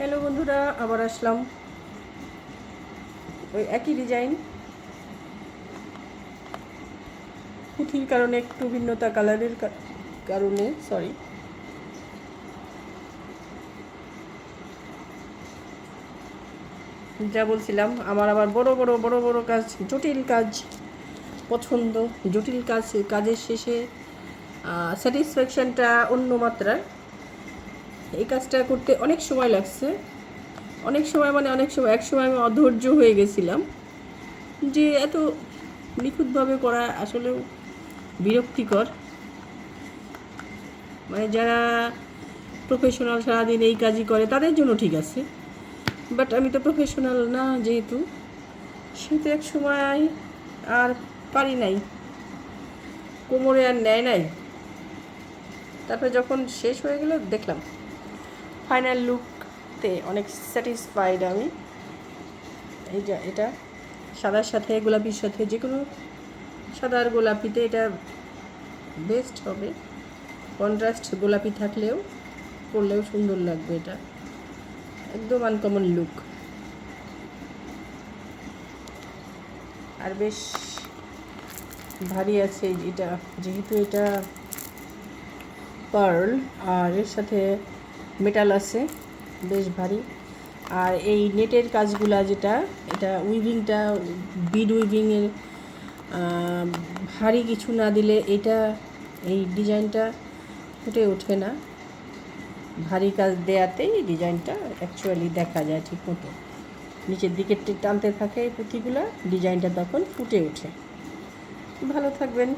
Hello বন্ধুরা, আবার আসলাম ওই একই ডিজাইন পুঁথির কারণে একটু ভিন্নতা, কালারের কারণে সরি। যা বলছিলাম, আমার আবার বড় বড় কাজ, জটিল কাজ পছন্দ। জটিল কাজের শেষে স্যাটিসফ্যাকশানটা অন্য মাত্রার। এই কাজটা করতে অনেক সময় লাগছে, অনেক সময় এক সময় আমি অধৈর্য হয়ে গেছিলাম যে এত নিখুঁতভাবে করা আসলেও বিরক্তিকর। মানে যারা প্রফেশনাল সারাদিন এই কাজই করে তাদের জন্য ঠিক আছে, বাট আমি তো প্রফেশনাল না, যেহেতু সেহেতু এক সময় আর পারি নাই, কোমরে আর নেয় নাই। তারপরে যখন শেষ হয়ে গেল দেখলাম ফাইনাল লুকতে অনেক স্যাটিসফাইড আমি। এই যে এটা সাদার সাথে গোলাপির সাথে, যে কোনো সাদা আর গোলাপিতে এটা বেস্ট হবে। কন্ট্রাস্ট গোলাপি থাকলেও পরলেও সুন্দর লাগবে। এটা একদম আনকমন লুক, আর বেশ ভারী আছে এটা, যেহেতু এটা পার্ল আর এর সাথে মেটাল আছে, বেশ ভারী। আর এই নেটের কাজগুলা যেটা, এটা উইভিংটা বিড উইভিংয়ের ভারী কিছু না দিলে এটা এই ডিজাইনটা ফুটে ওঠে না। ভারী কাজ দেয়াতেই ডিজাইনটা অ্যাকচুয়ালি দেখা যায় ঠিক মতো, নিচের দিকে টানতে থাকে এই পুঁথিগুলো, ডিজাইনটা তখন ফুটে ওঠে। ভালো থাকবেন।